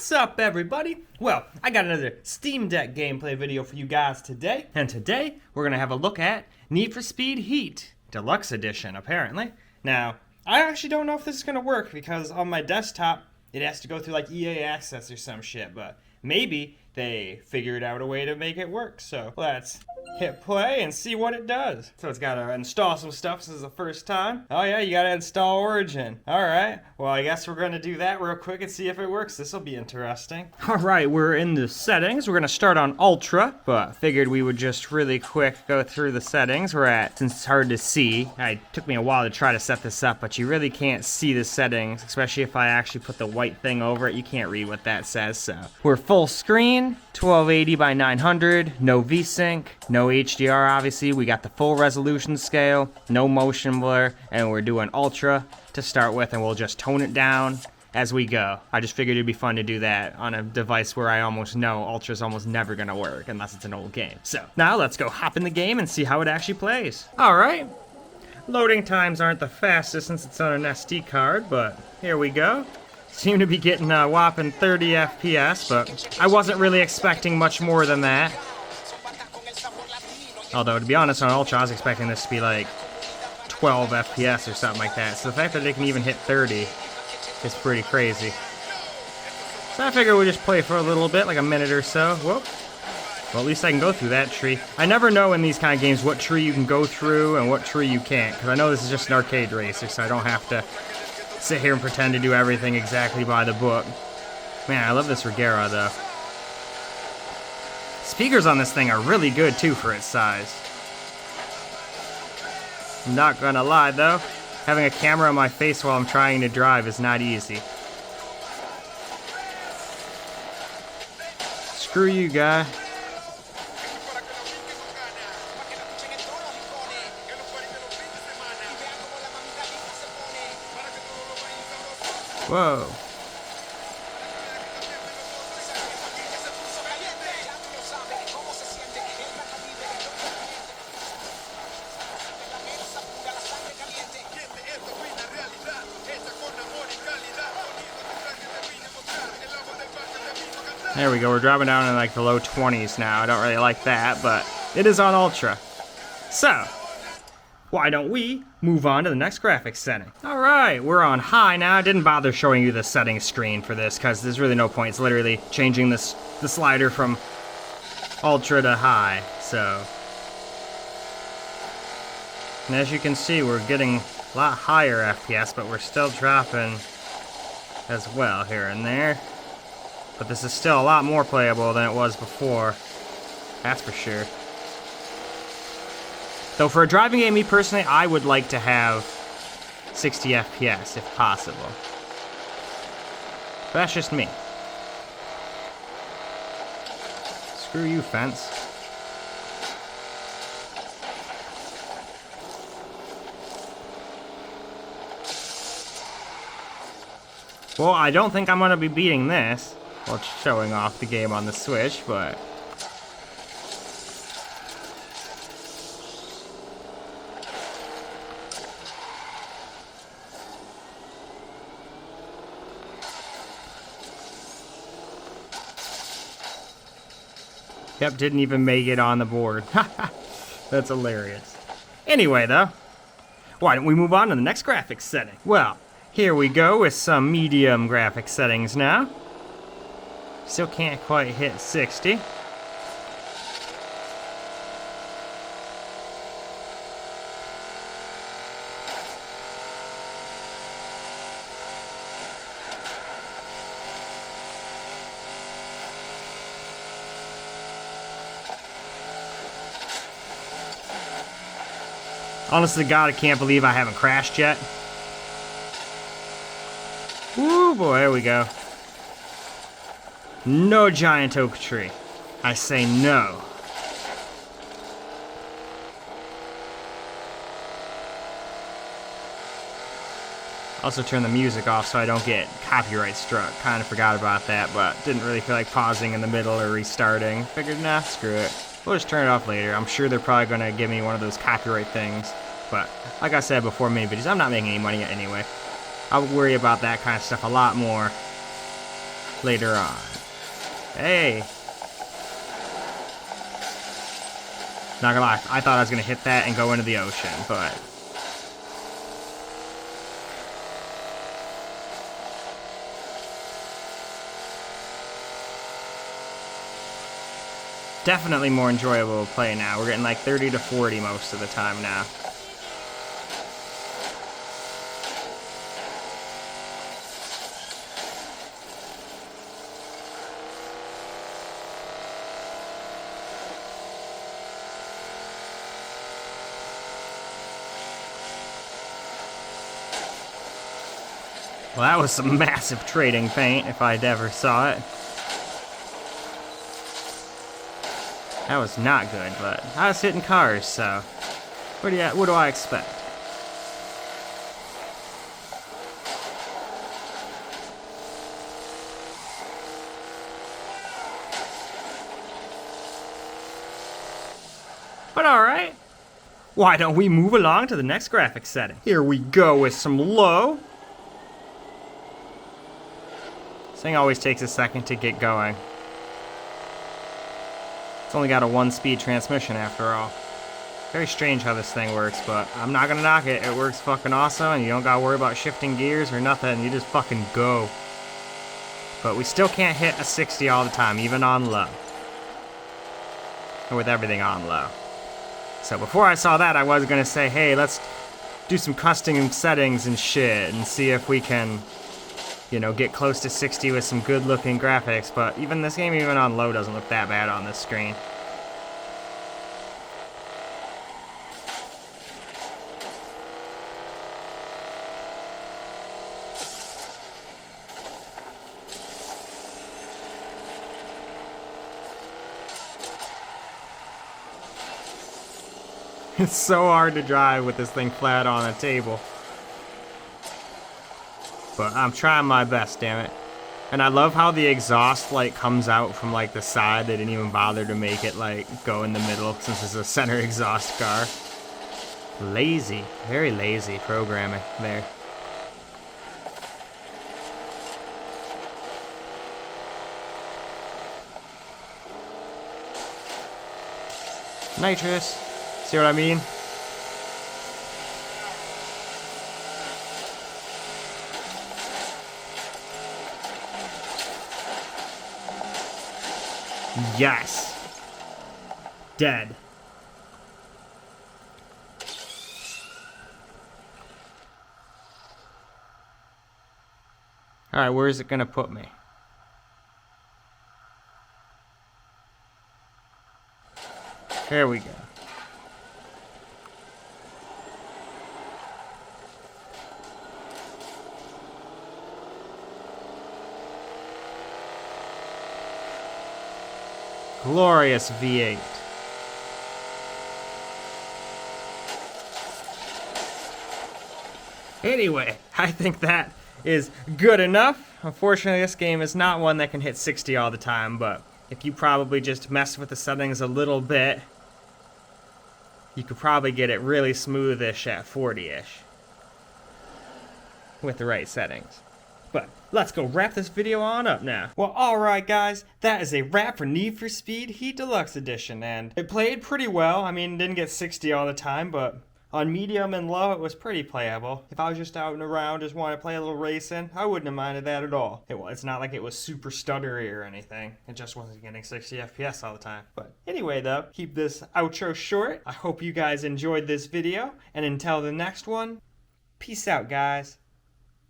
What's up, everybody? Well, I got another Steam Deck gameplay video for you guys today. And today, we're going to have a look at Need for Speed Heat, Deluxe Edition, apparently. Now, I actually don't know if this is going to work because on my desktop, it has to go through like EA Access or some shit, but maybe they figured out a way to make it work. So let's hit play and see what it does. So it's got to install some stuff. This is the first time. Oh yeah, you got to install Origin. All right. Well, I guess we're going to do that real quick and see if it works. This will be interesting. All right, we're in the settings. We're going to start on Ultra, but figured we would just really quick go through the settings. We're at, since it's hard to see, it took me a while to try to set this up, but you really can't see the settings, especially if I actually put the white thing over it. You can't read what that says, so. We're full screen, 1280 by 900, no VSync, no HDR obviously, we got the full resolution scale, no motion blur, and we're doing Ultra to start with, and we'll just tone it down as we go. I just figured it'd be fun to do that on a device where I almost know Ultra's almost never gonna work unless it's an old game. So, now let's go hop in the game and see how it actually plays. Alright, loading times aren't the fastest since it's on an SD card, but here we go. Seem to be getting a whopping 30 FPS, but I wasn't really expecting much more than that. Although, to be honest, on Ultra, I was expecting this to be like 12 FPS or something like that. So the fact that they can even hit 30 is pretty crazy. So I figure we'll just play for a little bit, like a minute or so. Whoop. Well, at least I can go through that tree. I never know in these kind of games what tree you can go through and what tree you can't, because I know this is just an arcade racer, so I don't have to sit here and pretend to do everything exactly by the book. Man, I love this Regera, though. Speakers on this thing are really good, too, for its size. I'm not gonna lie, though. Having a camera on my face while I'm trying to drive is not easy. Screw you, guy. Whoa. There we go, we're dropping down in like the low 20s now. I don't really like that, but it is on Ultra. So, why don't we move on to the next graphics setting? Alright, we're on high now. I didn't bother showing you the settings screen for this because there's really no point. It's literally changing the slider from Ultra to high. So, and as you can see, we're getting a lot higher FPS, but we're still dropping as well here and there. But this is still a lot more playable than it was before. That's for sure. Though for a driving game, me personally, I would like to have 60 FPS if possible. But that's just me. Screw you, fence. Well, I don't think I'm going to be beating this. Well, it's showing off the game on the Switch, but... Yep, didn't even make it on the board. That's hilarious. Anyway, though, why don't we move on to the next graphics setting? Well, here we go with some medium graphics settings now. Still can't quite hit 60. Honestly, God, I can't believe I haven't crashed yet. Woo, boy, there we go. No giant oak tree. I say no. Also turn the music off so I don't get copyright struck. Kind of forgot about that, but didn't really feel like pausing in the middle or restarting. Figured, nah, screw it. We'll just turn it off later. I'm sure they're probably going to give me one of those copyright things. But, like I said before many videos, I'm not making any money yet anyway. I would worry about that kind of stuff a lot more later on. Hey! Not gonna lie, I thought I was gonna hit that and go into the ocean, but... definitely more enjoyable to play now. We're getting like 30 to 40 most of the time now. Well, that was some massive trading paint, if I'd ever saw it. That was not good, but I was hitting cars, so what do I expect? But alright, why don't we move along to the next graphics setting? Here we go with some low. This thing always takes a second to get going. It's only got a 1-speed transmission after all. Very strange how this thing works, but I'm not gonna knock it. It works fucking awesome, and you don't gotta worry about shifting gears or nothing. You just fucking go. But we still can't hit a 60 all the time, even on low. Or with everything on low. So before I saw that, I was gonna say, hey, let's do some custom settings and shit and see if we can, you know, get close to 60 with some good looking graphics, but even this game, even on low, doesn't look that bad on this screen. It's so hard to drive with this thing flat on a table. But I'm trying my best, damn it. And I love how the exhaust like comes out from like the side. They didn't even bother to make it like go in the middle since it's a center exhaust car. Lazy, very lazy programming there. Nitrous, see what I mean? Yes. Dead. Alright, where is it gonna put me? There we go. Glorious V8. Anyway, I think that is good enough. Unfortunately, this game is not one that can hit 60 all the time, but if you probably just mess with the settings a little bit, you could probably get it really smoothish at 40-ish with the right settings. But let's go wrap this video on up now. Well, alright guys, that is a wrap for Need for Speed Heat Deluxe Edition, and it played pretty well. I mean, it didn't get 60 all the time, but on medium and low, it was pretty playable. If I was just out and around, just wanted to play a little racing, I wouldn't have minded that at all. It's not like it was super stuttery or anything. It just wasn't getting 60 FPS all the time. But anyway though, keep this outro short. I hope you guys enjoyed this video, and until the next one, peace out guys.